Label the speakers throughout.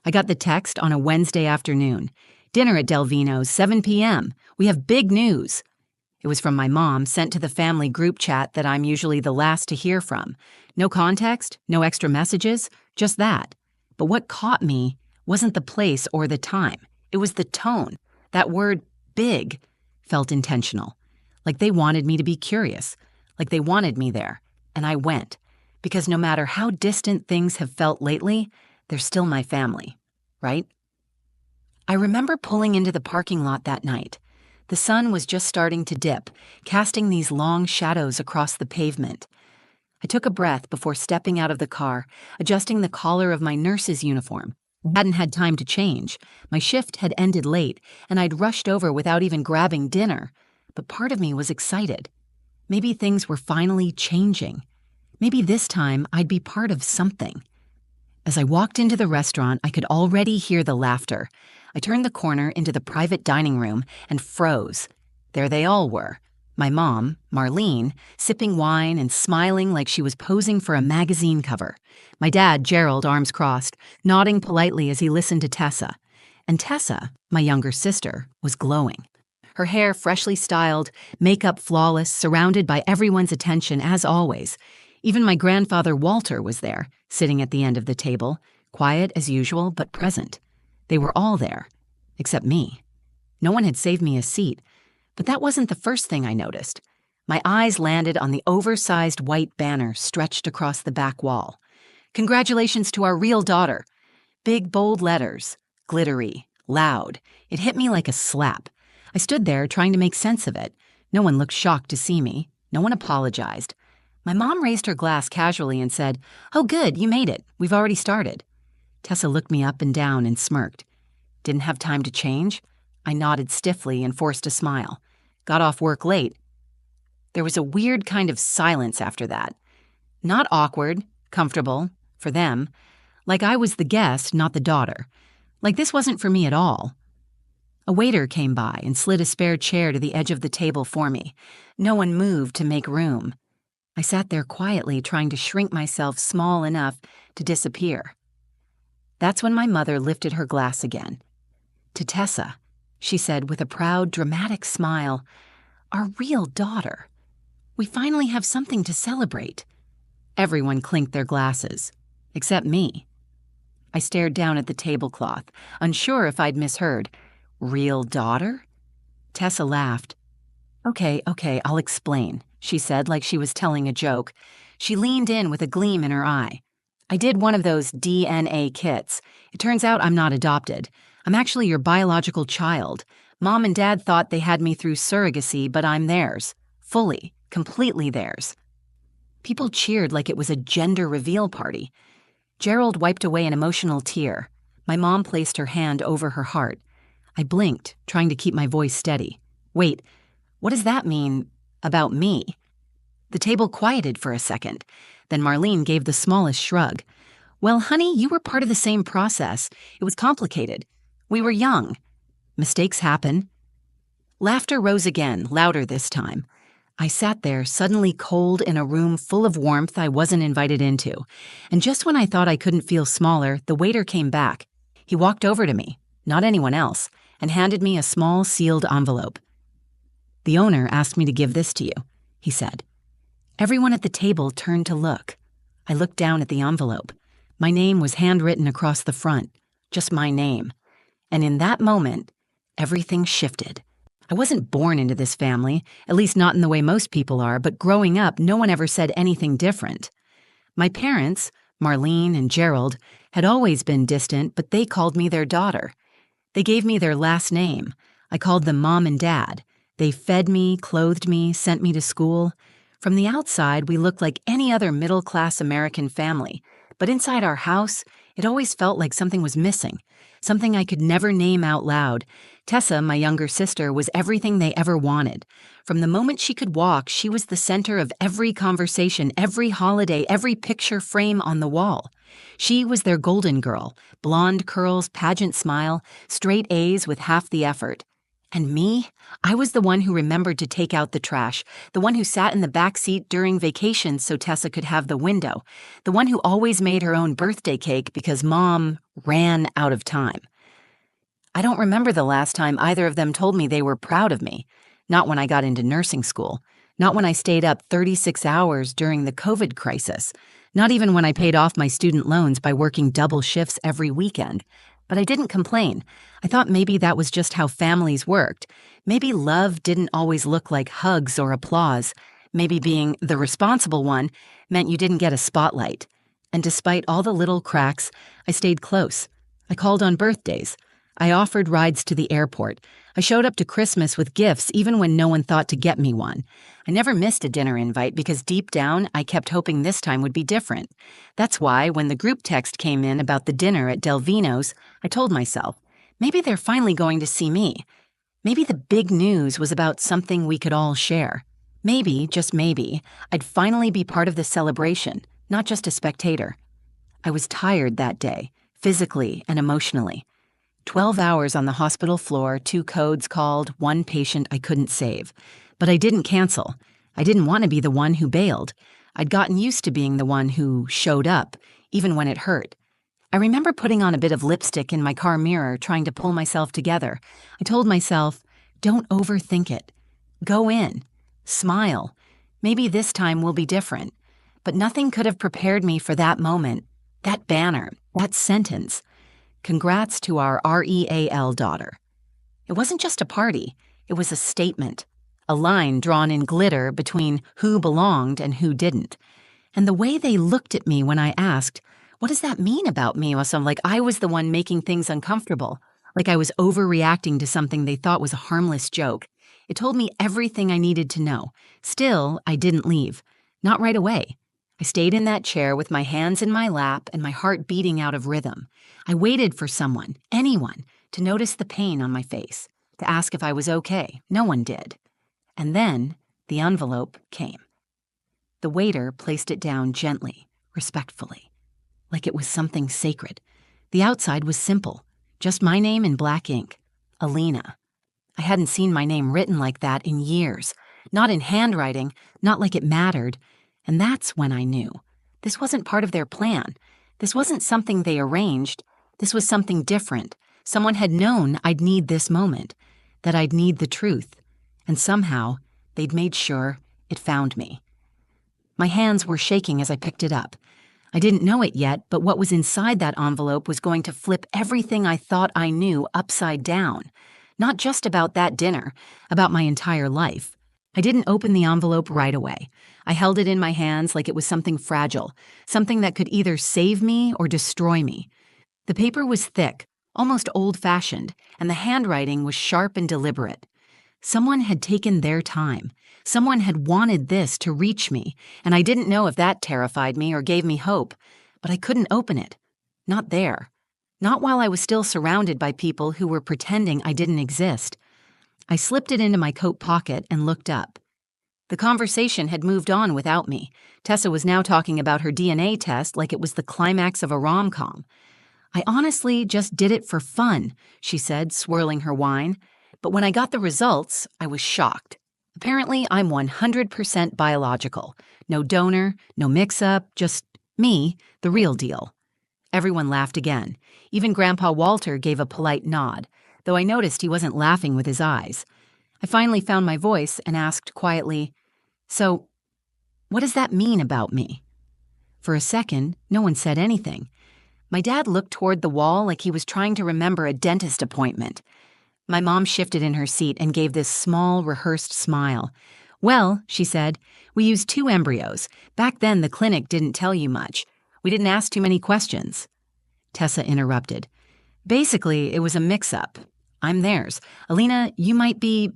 Speaker 1: I got the text on a Wednesday afternoon. Dinner at Delvino's, 7 p.m. We have big news. It was from my mom, sent to the family group chat that I'm usually the last to hear from. No context, no extra messages, just that. But what caught me wasn't the place or the time. It was the tone. That word, big, felt intentional. Like they wanted me to be curious. Like they wanted me there. And I went. Because no matter how distant things have felt lately, they're still my family, right? I remember pulling into the parking lot that night. The sun was just starting to dip, casting these long shadows across the pavement. I took a breath before stepping out of the car, adjusting the collar of my nurse's uniform. I hadn't had time to change. My shift had ended late, and I'd rushed over without even grabbing dinner. But part of me was excited. Maybe things were finally changing. Maybe this time I'd be part of something. As I walked into the restaurant, I could already hear the laughter. I turned the corner into the private dining room and froze. There they all were. My mom, Marlene, sipping wine and smiling like she was posing for a magazine cover. My dad, Gerald, arms crossed, nodding politely as he listened to Tessa. And Tessa, my younger sister, was glowing. Her hair freshly styled, makeup flawless, surrounded by everyone's attention as always. Even my grandfather Walter was there, sitting at the end of the table, quiet as usual but present. They were all there, except me. No one had saved me a seat, but that wasn't the first thing I noticed. My eyes landed on the oversized white banner stretched across the back wall. Congratulations to our real daughter. Big, bold letters, glittery, loud. It hit me like a slap. I stood there trying to make sense of it. No one looked shocked to see me. No one apologized. My mom raised her glass casually and said, "Oh good, you made it. We've already started." Tessa looked me up and down and smirked. Didn't have time to change? I nodded stiffly and forced a smile. Got off work late. There was a weird kind of silence after that. Not awkward, comfortable, for them. Like I was the guest, not the daughter. Like this wasn't for me at all. A waiter came by and slid a spare chair to the edge of the table for me. No one moved to make room. I sat there quietly, trying to shrink myself small enough to disappear. That's when my mother lifted her glass again. To Tessa, she said with a proud, dramatic smile, "Our real daughter. We finally have something to celebrate." Everyone clinked their glasses, except me. I stared down at the tablecloth, unsure if I'd misheard. Real daughter? Tessa laughed. Okay, I'll explain, she said like she was telling a joke. She leaned in with a gleam in her eye. I did one of those DNA kits. It turns out I'm not adopted. I'm actually your biological child. Mom and Dad thought they had me through surrogacy, but I'm theirs. Fully, completely theirs. People cheered like it was a gender reveal party. Gerald wiped away an emotional tear. My mom placed her hand over her heart. I blinked, trying to keep my voice steady. Wait, what does that mean about me? The table quieted for a second. Then Marlene gave the smallest shrug. Well, honey, you were part of the same process. It was complicated. We were young. Mistakes happen. Laughter rose again, louder this time. I sat there, suddenly cold in a room full of warmth I wasn't invited into. And just when I thought I couldn't feel smaller, the waiter came back. He walked over to me, not anyone else, and handed me a small sealed envelope. The owner asked me to give this to you, he said. Everyone at the table turned to look. I looked down at the envelope. My name was handwritten across the front, just my name. And in that moment, everything shifted. I wasn't born into this family, at least not in the way most people are, but growing up, no one ever said anything different. My parents, Marlene and Gerald, had always been distant, but they called me their daughter. They gave me their last name. I called them Mom and Dad. They fed me, clothed me, sent me to school. From the outside, we looked like any other middle-class American family. But inside our house, it always felt like something was missing, something I could never name out loud. Tessa, my younger sister, was everything they ever wanted. From the moment she could walk, she was the center of every conversation, every holiday, every picture frame on the wall. She was their golden girl, blonde curls, pageant smile, straight A's with half the effort. And me? I was the one who remembered to take out the trash, the one who sat in the back seat during vacations so Tessa could have the window, the one who always made her own birthday cake because Mom ran out of time. I don't remember the last time either of them told me they were proud of me. Not when I got into nursing school. Not when I stayed up 36 hours during the COVID crisis. Not even when I paid off my student loans by working double shifts every weekend. But I didn't complain. I thought maybe that was just how families worked. Maybe love didn't always look like hugs or applause. Maybe being the responsible one meant you didn't get a spotlight. And despite all the little cracks, I stayed close. I called on birthdays. I offered rides to the airport. I showed up to Christmas with gifts even when no one thought to get me one. I never missed a dinner invite because deep down I kept hoping this time would be different. That's why when the group text came in about the dinner at Delvino's, I told myself, maybe they're finally going to see me. Maybe the big news was about something we could all share. Maybe, just maybe, I'd finally be part of the celebration, not just a spectator. I was tired that day, physically and emotionally. 12 hours on the hospital floor, 2 codes called, 1 patient I couldn't save. But I didn't cancel. I didn't want to be the one who bailed. I'd gotten used to being the one who showed up, even when it hurt. I remember putting on a bit of lipstick in my car mirror, trying to pull myself together. I told myself, don't overthink it. Go in. Smile. Maybe this time will be different. But nothing could have prepared me for that moment, that banner, that sentence. Congrats to our REAL daughter. It wasn't just a party, it was a statement, a line drawn in glitter between who belonged and who didn't. And the way they looked at me when I asked, what does that mean about me? Like I was the one making things uncomfortable, like I was overreacting to something they thought was a harmless joke. It told me everything I needed to know. Still, I didn't leave. Not right away. I stayed in that chair with my hands in my lap and my heart beating out of rhythm. I waited for someone, anyone, to notice the pain on my face, to ask if I was okay. No one did. And then the envelope came. The waiter placed it down gently, respectfully, like it was something sacred. The outside was simple, just my name in black ink, Alina. I hadn't seen my name written like that in years, not in handwriting, not like it mattered. And that's when I knew. This wasn't part of their plan. This wasn't something they arranged. This was something different. Someone had known I'd need this moment, that I'd need the truth. And somehow, they'd made sure it found me. My hands were shaking as I picked it up. I didn't know it yet, but what was inside that envelope was going to flip everything I thought I knew upside down. Not just about that dinner, about my entire life. I didn't open the envelope right away. I held it in my hands like it was something fragile, something that could either save me or destroy me. The paper was thick, almost old-fashioned, and the handwriting was sharp and deliberate. Someone had taken their time. Someone had wanted this to reach me, and I didn't know if that terrified me or gave me hope, but I couldn't open it. Not there. Not while I was still surrounded by people who were pretending I didn't exist. I slipped it into my coat pocket and looked up. The conversation had moved on without me. Tessa was now talking about her DNA test like it was the climax of a rom-com. I honestly just did it for fun, she said, swirling her wine. But when I got the results, I was shocked. Apparently, I'm 100% biological. No donor, no mix-up, just me, the real deal. Everyone laughed again. Even Grandpa Walter gave a polite nod, though I noticed he wasn't laughing with his eyes. I finally found my voice and asked quietly, "So, what does that mean about me?" For a second, no one said anything. My dad looked toward the wall like he was trying to remember a dentist appointment. My mom shifted in her seat and gave this small, rehearsed smile. "Well," she said, "we used 2 embryos. Back then, the clinic didn't tell you much. We didn't ask too many questions." Tessa interrupted. "Basically, it was a mix-up. I'm theirs. Alina, you might be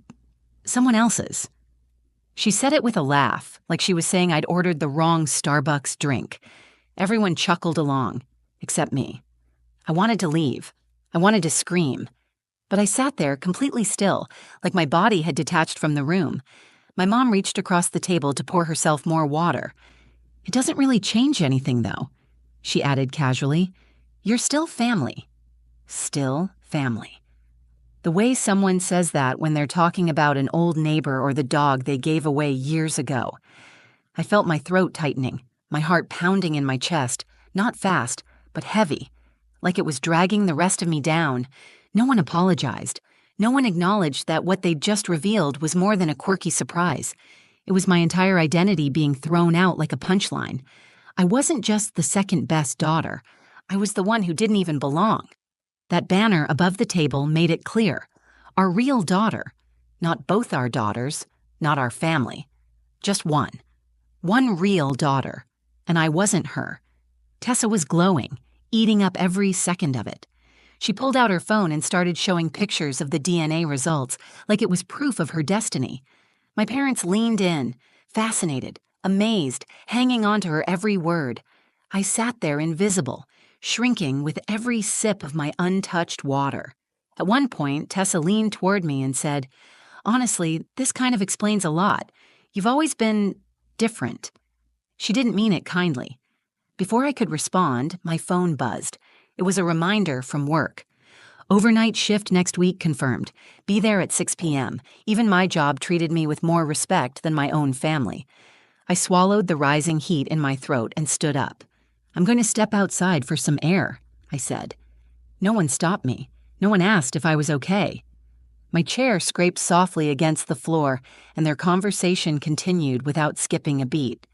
Speaker 1: someone else's." She said it with a laugh, like she was saying I'd ordered the wrong Starbucks drink. Everyone chuckled along, except me. I wanted to leave. I wanted to scream. But I sat there completely still, like my body had detached from the room. My mom reached across the table to pour herself more water. "It doesn't really change anything, though," she added casually. "You're still family." Still family. The way someone says that when they're talking about an old neighbor or the dog they gave away years ago. I felt my throat tightening, my heart pounding in my chest, not fast, but heavy, like it was dragging the rest of me down. No one apologized. No one acknowledged that what they'd just revealed was more than a quirky surprise. It was my entire identity being thrown out like a punchline. I wasn't just the second best daughter. I was the one who didn't even belong. That banner above the table made it clear. Our real daughter. Not both our daughters, not our family. Just one. One real daughter. And I wasn't her. Tessa was glowing, eating up every second of it. She pulled out her phone and started showing pictures of the DNA results, like it was proof of her destiny. My parents leaned in, fascinated, amazed, hanging on to her every word. I sat there invisible, shrinking with every sip of my untouched water. At one point, Tessa leaned toward me and said, "Honestly, this kind of explains a lot. You've always been different." She didn't mean it kindly. Before I could respond, my phone buzzed. It was a reminder from work. Overnight shift next week confirmed. Be there at 6 p.m. Even my job treated me with more respect than my own family. I swallowed the rising heat in my throat and stood up. "I'm going to step outside for some air," I said. No one stopped me. No one asked if I was okay. My chair scraped softly against the floor, and their conversation continued without skipping a beat.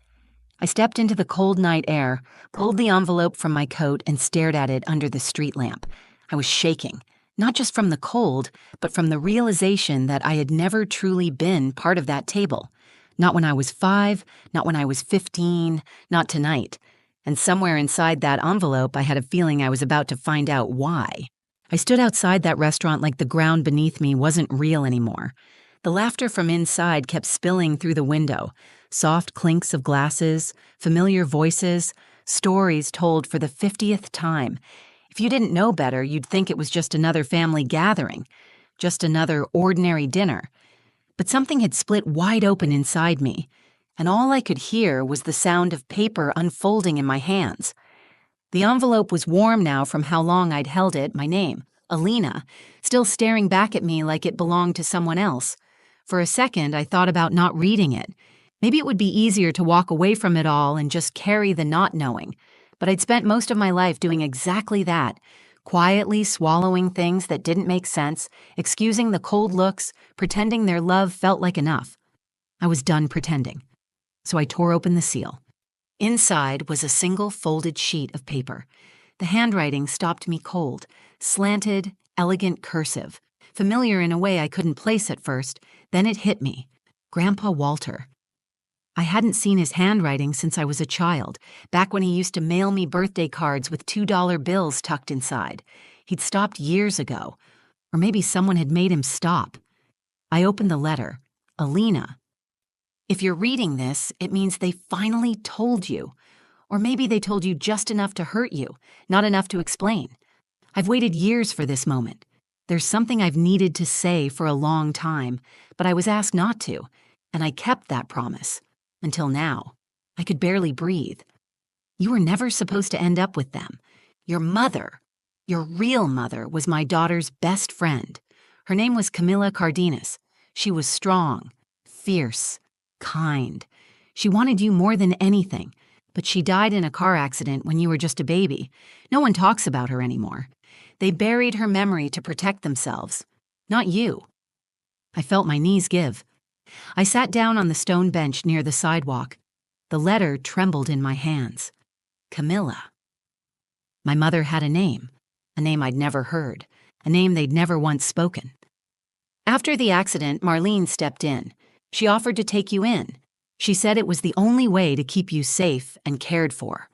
Speaker 1: I stepped into the cold night air, pulled the envelope from my coat, and stared at it under the street lamp. I was shaking, not just from the cold, but from the realization that I had never truly been part of that table. Not when I was 5, not when I was 15, not tonight. And somewhere inside that envelope, I had a feeling I was about to find out why. I stood outside that restaurant like the ground beneath me wasn't real anymore. The laughter from inside kept spilling through the window. Soft clinks of glasses, familiar voices, stories told for the 50th time. If you didn't know better, you'd think it was just another family gathering, just another ordinary dinner. But something had split wide open inside me, and all I could hear was the sound of paper unfolding in my hands. The envelope was warm now from how long I'd held it, my name, Alina, still staring back at me like it belonged to someone else. For a second, I thought about not reading it. Maybe it would be easier to walk away from it all and just carry the not knowing. But I'd spent most of my life doing exactly that, quietly swallowing things that didn't make sense, excusing the cold looks, pretending their love felt like enough. I was done pretending. So I tore open the seal. Inside was a single folded sheet of paper. The handwriting stopped me cold, slanted, elegant cursive, familiar in a way I couldn't place at first. Then it hit me. Grandpa Walter. I hadn't seen his handwriting since I was a child, back when he used to mail me birthday cards with $2 bills tucked inside. He'd stopped years ago. Or maybe someone had made him stop. I opened the letter. Alina. If you're reading this, it means they finally told you. Or maybe they told you just enough to hurt you, not enough to explain. I've waited years for this moment. There's something I've needed to say for a long time, but I was asked not to, and I kept that promise. Until now. I could barely breathe. You were never supposed to end up with them. Your mother, your real mother, was my daughter's best friend. Her name was Camilla Cardenas. She was strong, fierce, kind. She wanted you more than anything, but she died in a car accident when you were just a baby. No one talks about her anymore. They buried her memory to protect themselves. Not you. I felt my knees give. I sat down on the stone bench near the sidewalk. The letter trembled in my hands. Camilla. My mother had a name I'd never heard, a name they'd never once spoken. After the accident, Marlene stepped in. She offered to take you in. She said it was the only way to keep you safe and cared for.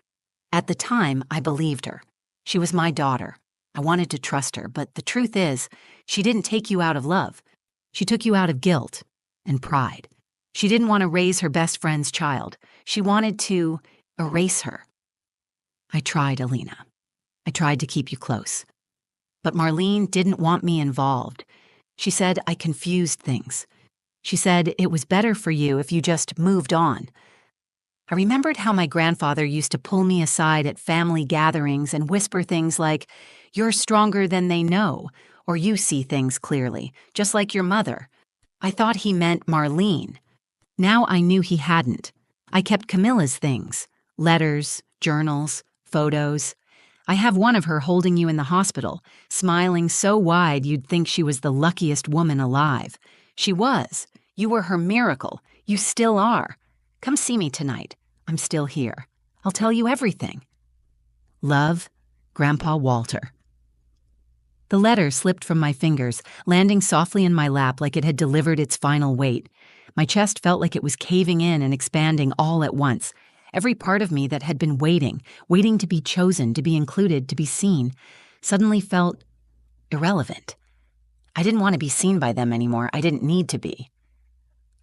Speaker 1: At the time, I believed her. She was my daughter. I wanted to trust her, but the truth is, she didn't take you out of love. She took you out of guilt and pride. She didn't want to raise her best friend's child. She wanted to erase her. I tried, Alina. I tried to keep you close. But Marlene didn't want me involved. She said I confused things. She said it was better for you if you just moved on. I remembered how my grandfather used to pull me aside at family gatherings and whisper things like, "You're stronger than they know," Or you see things clearly, just like your mother. I thought he meant Marlene. Now I knew he hadn't. I kept Camilla's things, letters, journals, photos. I have one of her holding you in the hospital, smiling so wide you'd think she was the luckiest woman alive. She was. You were her miracle. You still are. Come see me tonight. I'm still here. I'll tell you everything. Love, Grandpa Walter. The letter slipped from my fingers, landing softly in my lap like it had delivered its final weight. My chest felt like it was caving in and expanding all at once. Every part of me that had been waiting to be chosen, to be included, to be seen, suddenly felt irrelevant. I didn't want to be seen by them anymore. I didn't need to be.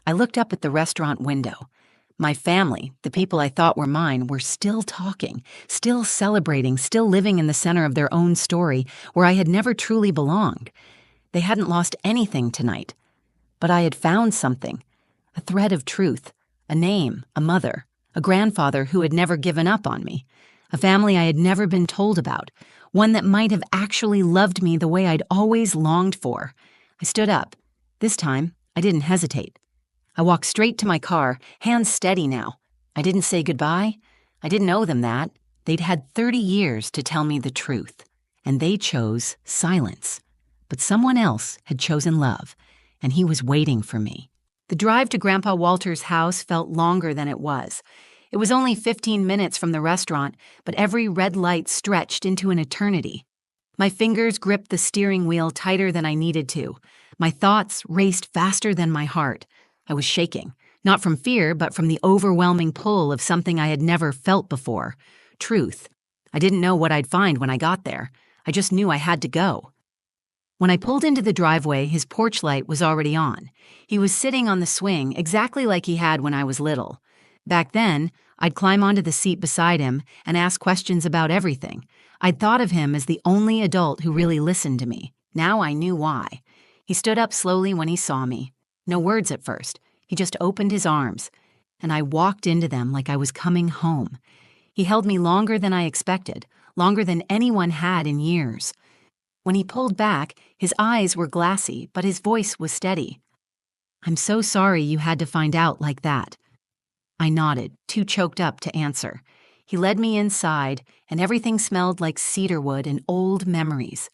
Speaker 1: I looked up at the restaurant window. My family, the people I thought were mine, were still talking, still celebrating, still living in the center of their own story where I had never truly belonged. They hadn't lost anything tonight. But I had found something, a thread of truth, a name, a mother, a grandfather who had never given up on me, a family I had never been told about, one that might have actually loved me the way I'd always longed for. I stood up. This time, I didn't hesitate. I walked straight to my car, hands steady now. I didn't say goodbye. I didn't owe them that. They'd had 30 years to tell me the truth, and they chose silence. But someone else had chosen love, and he was waiting for me. The drive to Grandpa Walter's house felt longer than it was. It was only 15 minutes from the restaurant, but every red light stretched into an eternity. My fingers gripped the steering wheel tighter than I needed to. My thoughts raced faster than my heart. I was shaking, not from fear, but from the overwhelming pull of something I had never felt before. Truth. I didn't know what I'd find when I got there. I just knew I had to go. When I pulled into the driveway, his porch light was already on. He was sitting on the swing, exactly like he had when I was little. Back then, I'd climb onto the seat beside him and ask questions about everything. I'd thought of him as the only adult who really listened to me. Now I knew why. He stood up slowly when he saw me. No words at first. He just opened his arms, and I walked into them like I was coming home. He held me longer than I expected, longer than anyone had in years. When he pulled back, his eyes were glassy, but his voice was steady. "I'm so sorry you had to find out like that." I nodded, too choked up to answer. He led me inside, and everything smelled like cedarwood and old memories.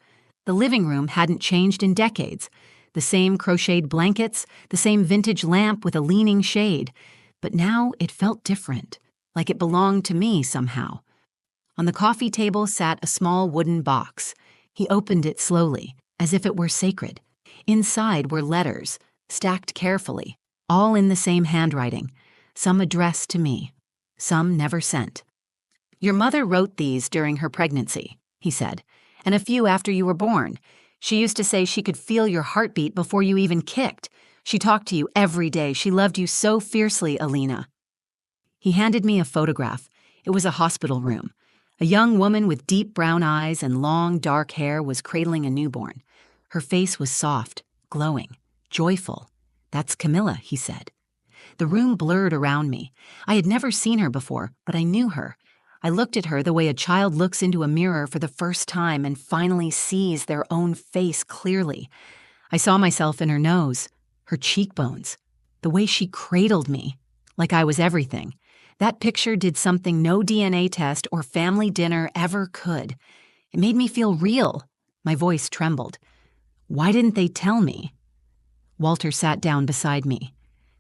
Speaker 1: The living room hadn't changed in decades. The same crocheted blankets, the same vintage lamp with a leaning shade. But now it felt different, like it belonged to me somehow. On the coffee table sat a small wooden box. He opened it slowly, as if it were sacred. Inside were letters, stacked carefully, all in the same handwriting, some addressed to me, some never sent. "Your mother wrote these during her pregnancy," he said, "and a few after you were born. She used to say she could feel your heartbeat before you even kicked. She talked to you every day. She loved you so fiercely, Alina." He handed me a photograph. It was a hospital room. A young woman with deep brown eyes and long, dark hair was cradling a newborn. Her face was soft, glowing, joyful. "That's Camilla," he said. The room blurred around me. I had never seen her before, but I knew her. I looked at her the way a child looks into a mirror for the first time and finally sees their own face clearly. I saw myself in her nose, her cheekbones, the way she cradled me, like I was everything. That picture did something no DNA test or family dinner ever could. It made me feel real. My voice trembled. "Why didn't they tell me?" Walter sat down beside me.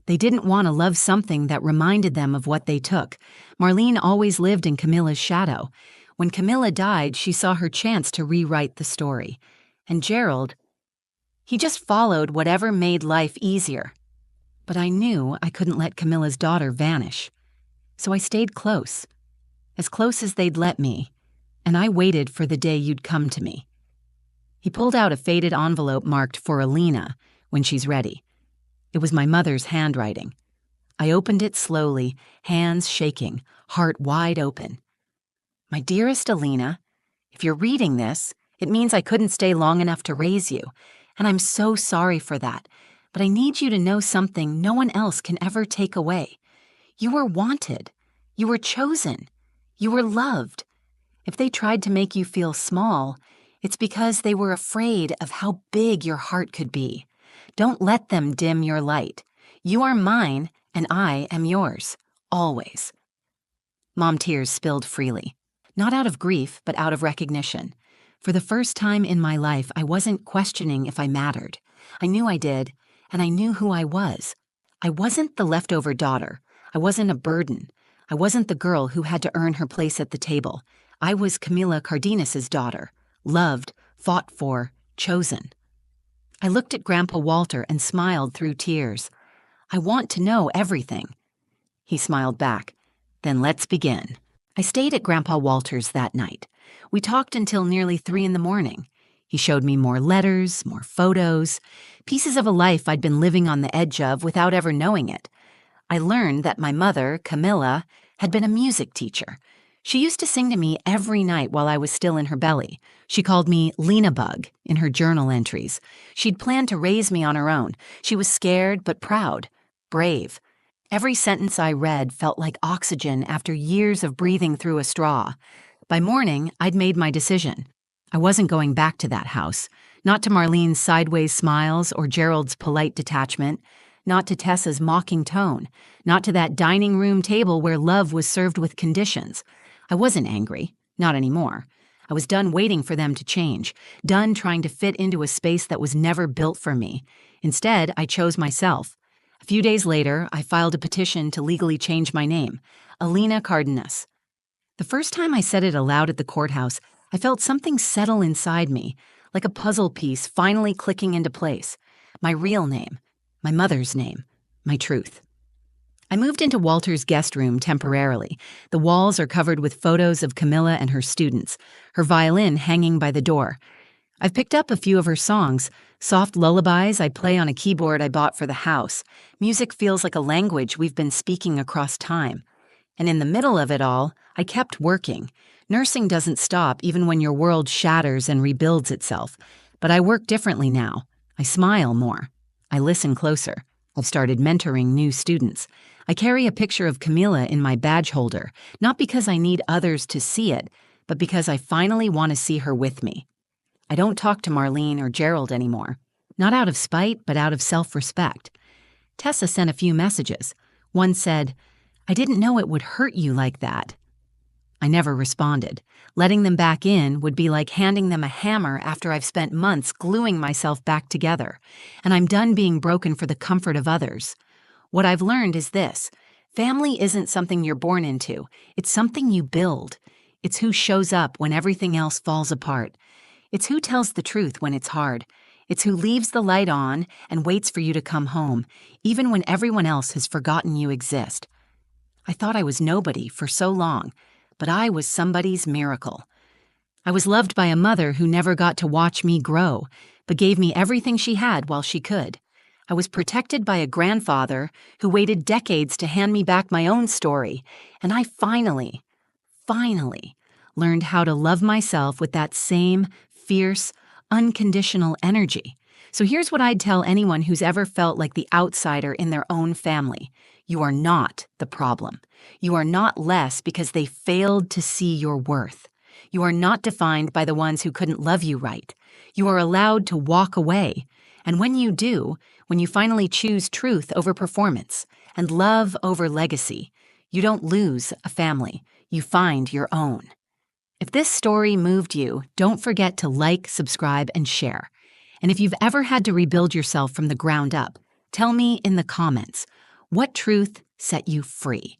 Speaker 1: They didn't want to love something that reminded them of what they took. Marlene always lived in Camilla's shadow. When Camilla died, she saw her chance to rewrite the story. And Gerald, he just followed whatever made life easier. But I knew I couldn't let Camilla's daughter vanish. So I stayed close as they'd let me, and I waited for the day you'd come to me. He pulled out a faded envelope marked for Alina, "when she's ready." It was my mother's handwriting. I opened it slowly, hands shaking, heart wide open. "My dearest Alina, if you're reading this, it means I couldn't stay long enough to raise you, and I'm so sorry for that, but I need you to know something no one else can ever take away. You were wanted. You were chosen. You were loved. If they tried to make you feel small, It's because they were afraid of how big your heart could be. Don't let them dim your light. You are mine, and I am yours. Always. Mom tears spilled freely. Not out of grief, but out of recognition. For the first time in my life, I wasn't questioning if I mattered. I knew I did, and I knew who I was. I wasn't the leftover daughter. I wasn't a burden. I wasn't the girl who had to earn her place at the table. I was Camila Cardenas's daughter. Loved, fought for, chosen. I looked at Grandpa Walter and smiled through tears. I want to know everything. He smiled back. Then let's begin. I stayed at Grandpa Walter's that night. We talked until nearly 3 a.m. He showed me more letters, more photos, pieces of a life I'd been living on the edge of without ever knowing it. I learned that my mother, Camilla, had been a music teacher. She used to sing to me every night while I was still in her belly. She called me Lena Bug in her journal entries. She'd planned to raise me on her own. She was scared but proud, brave. Every sentence I read felt like oxygen after years of breathing through a straw. By morning, I'd made my decision. I wasn't going back to that house. Not to Marlene's sideways smiles or Gerald's polite detachment. Not to Tessa's mocking tone. Not to that dining room table where love was served with conditions. I wasn't angry. Not anymore. I was done waiting for them to change. Done trying to fit into a space that was never built for me. Instead, I chose myself. A few days later, I filed a petition to legally change my name, Alina Cardenas. The first time I said it aloud at the courthouse, I felt something settle inside me, like a puzzle piece finally clicking into place. My real name, my mother's name, my truth. I moved into Walter's guest room temporarily. The walls are covered with photos of Camilla and her students, her violin hanging by the door. I've picked up a few of her songs, soft lullabies I play on a keyboard I bought for the house. Music feels like a language we've been speaking across time. And in the middle of it all, I kept working. Nursing doesn't stop even when your world shatters and rebuilds itself. But I work differently now. I smile more. I listen closer. I've started mentoring new students. I carry a picture of Camila in my badge holder, not because I need others to see it, but because I finally want to see her with me. I don't talk to Marlene or Gerald anymore. Not out of spite, but out of self-respect. Tessa sent a few messages. One said, "I didn't know it would hurt you like that." I never responded. Letting them back in would be like handing them a hammer after I've spent months gluing myself back together, and I'm done being broken for the comfort of others. What I've learned is this: family isn't something you're born into. It's something you build. It's who shows up when everything else falls apart. It's who tells the truth when it's hard. It's who leaves the light on and waits for you to come home, even when everyone else has forgotten you exist. I thought I was nobody for so long, but I was somebody's miracle. I was loved by a mother who never got to watch me grow, but gave me everything she had while she could. I was protected by a grandfather who waited decades to hand me back my own story, and I finally learned how to love myself with that same fierce, unconditional energy. So here's what I'd tell anyone who's ever felt like the outsider in their own family. You are not the problem. You are not less because they failed to see your worth. You are not defined by the ones who couldn't love you right. You are allowed to walk away. And when you do, when you finally choose truth over performance and love over legacy, you don't lose a family. You find your own. If this story moved you, don't forget to like, subscribe, and share. And if you've ever had to rebuild yourself from the ground up, tell me in the comments, what truth set you free?